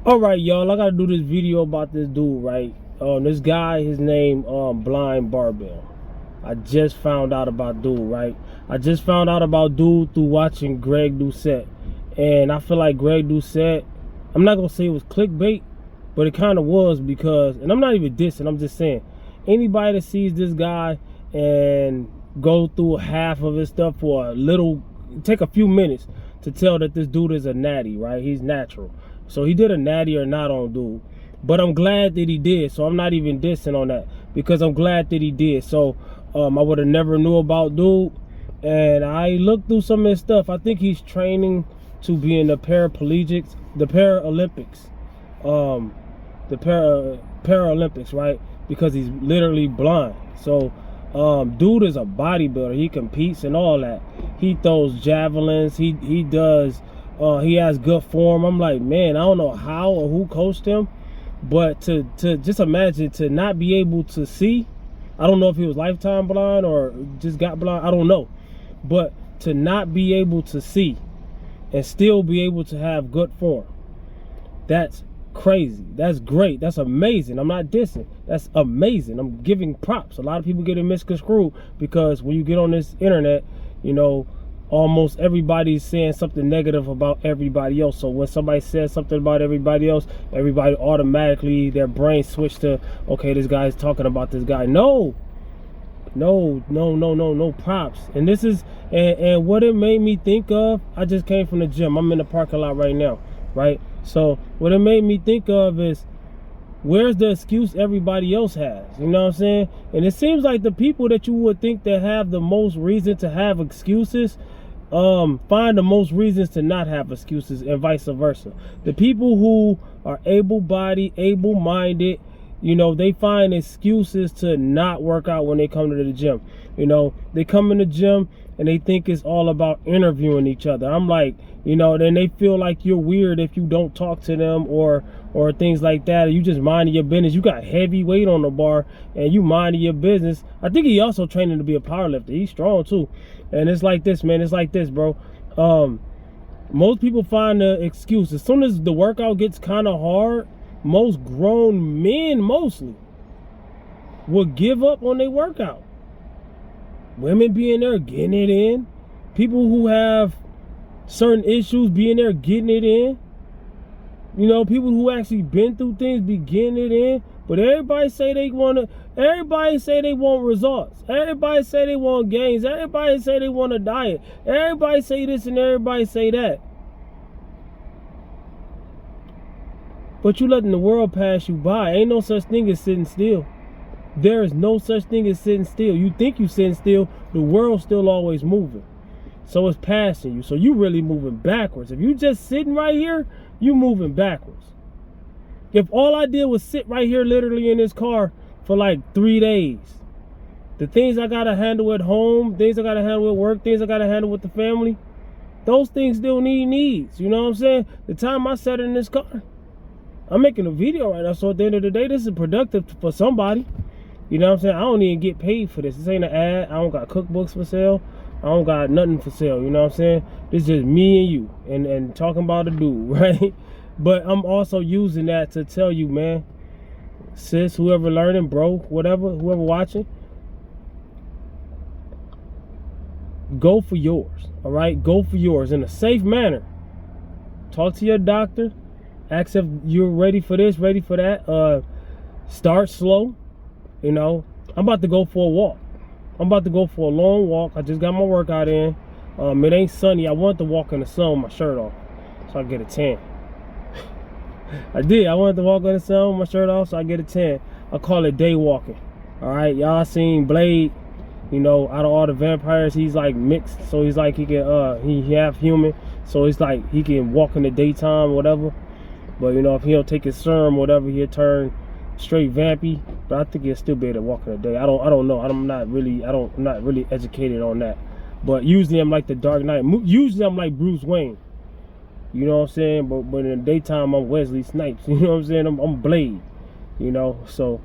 All right, y'all. I gotta do this video about this dude, right? This guy, his name, Blind Barbell. I just found out about dude, right? I just found out about dude through watching Greg Doucette, and I feel like Greg Doucette. I'm not gonna say it was clickbait, but it kind of was because, and I'm not even dissing. I'm just saying, anybody that sees this guy and go through half of his stuff for a little, take a few minutes to tell that this dude is a natty, right? He's natural. So he did a natty or not on dude. But I'm glad that he did. So I'm not even dissing on that because I'm glad that he did. So I would have never knew about dude. And I looked through some of his stuff. I think he's training to be in the Paralympics, Paralympics, right? Because he's literally blind. So dude is a bodybuilder. He competes and all that. He throws javelins. He does. He has good form. I'm like, man, I don't know how or who coached him, but to just imagine to not be able to see. I don't know if he was lifetime blind or just got blind. I don't know, but to not be able to see and still be able to have good form, that's crazy. That's great. That's amazing. I'm not dissing. That's amazing. I'm giving props. A lot of people get it misconstrued because when you get on this internet, you know, almost everybody's saying something negative about everybody else. So when somebody says something about everybody else, everybody automatically, their brain switch to, okay, this guy's talking about this guy. No props. And this is, and what it made me think of, I just came from the gym. I'm in the parking lot right now, right? So what it made me think of is, where's the excuse everybody else has? You know what I'm saying? And it seems like the people that you would think that have the most reason to have excuses find the most reasons to not have excuses, and vice versa. The people who are able-bodied, able-minded, you know, they find excuses to not work out when they come to the gym. You know, they come in the gym and they think it's all about interviewing each other. I'm like, you know, then they feel like you're weird if you don't talk to them or things like that. You just minding your business. You got heavy weight on the bar and you minding your business. I think he also training to be a powerlifter. He's strong too. And it's like this, man. It's like this, bro. Most people find the excuse. As soon as the workout gets kind of hard, most grown men mostly will give up on their workout. Women being there getting it in. People who have certain issues being there getting it in. You know, people who actually been through things be getting it in. But everybody say they want results. Everybody say they want gains. Everybody say they want a diet. Everybody say this and everybody say that. But you letting the world pass you by. Ain't no such thing as sitting still. There is no such thing as sitting still. You think you sitting still, the world's still always moving. So it's passing you. So you really moving backwards. If you just sitting right here, you moving backwards. If all I did was sit right here literally in this car for like 3 days, the things I gotta handle at home, things I gotta handle at work, things I gotta handle with the family, those things still need needs. You know what I'm saying? The time I sat in this car, I'm making a video right now, so at the end of the day, this is productive for somebody. You know what I'm saying? I don't even get paid for this. This ain't an ad. I don't got cookbooks for sale. I don't got nothing for sale. You know what I'm saying? This is just me and you and talking about a dude, right? But I'm also using that to tell you, man, sis, whoever learning, bro, whatever, whoever watching, go for yours, all right? Go for yours in a safe manner. Talk to your doctor. Ask if you're ready for this, ready for that. Start slow. You know, I'm about to go for a walk. I'm about to go for a long walk. I just got my workout in. It ain't sunny. I want to walk in the sun with my shirt off so I get a tan. I did. I wanted to walk in the sun with my shirt off so I get a tan. I call it day walking. All right, y'all seen Blade? You know, out of all the vampires, he's like mixed. So he's like he can he half human. So it's like he can walk in the daytime, whatever. But you know, if he don't take his serum, whatever, he'll turn straight vampy. But I think he'll still be able to walk in the day. I don't know. I'm not really educated on that. But usually I'm like the Dark Knight. Usually I'm like Bruce Wayne. You know what I'm saying? But in the daytime I'm Wesley Snipes. You know what I'm saying? I'm Blade. You know, so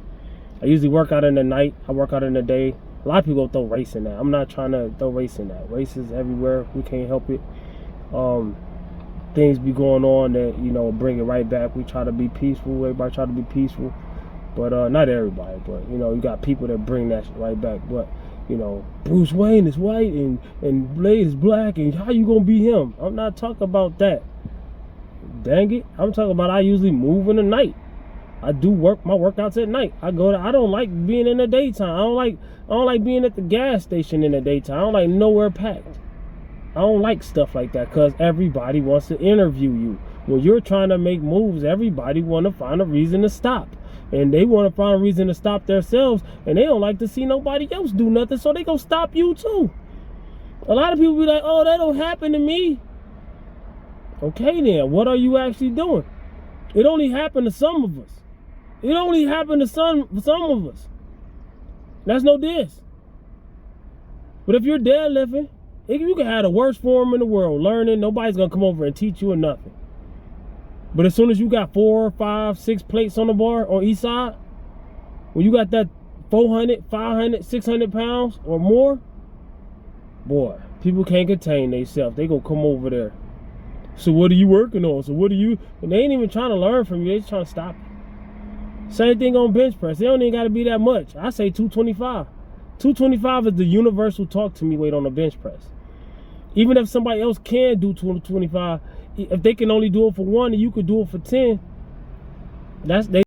I usually work out in the night. I work out in the day. A lot of people throw race in that. I'm not trying to throw race in that. Race is everywhere. We can't help it. things be going on that, you know, bring it right back. We try to be peaceful. Everybody try to be peaceful. But not everybody. But, you know, you got people that bring that shit right back. But, you know, Bruce Wayne is white and Blade is black. And how you going to be him? I'm not talking about that. Dang it. I'm talking about I usually move in the night. I do my workouts at night. I don't like being in the daytime. I don't like being at the gas station in the daytime. I don't like nowhere packed. I don't like stuff like that because everybody wants to interview you. When you're trying to make moves, everybody want to find a reason to stop. And they want to find a reason to stop themselves. And they don't like to see nobody else do nothing, so they gonna stop you too. A lot of people be like, oh, that don't happen to me. Okay then, what are you actually doing? It only happened to some of us. It only happened to some of us. That's no diss. But if you're deadlifting, you can have the worst form in the world. Learning, nobody's going to come over and teach you or nothing. But as soon as you got 4, 5, 6 plates on the bar on each side, when you got that 400, 500, 600 pounds or more, boy, people can't contain themselves. They going to come over there. So what are you working on? So what are you? And they ain't even trying to learn from you. They just trying to stop you. Same thing on bench press. They don't even got to be that much. I say 225. 225 is the universal talk to me weight on the bench press. Even if somebody else can do 225, if they can only do it for 1 and you could do it for 10, they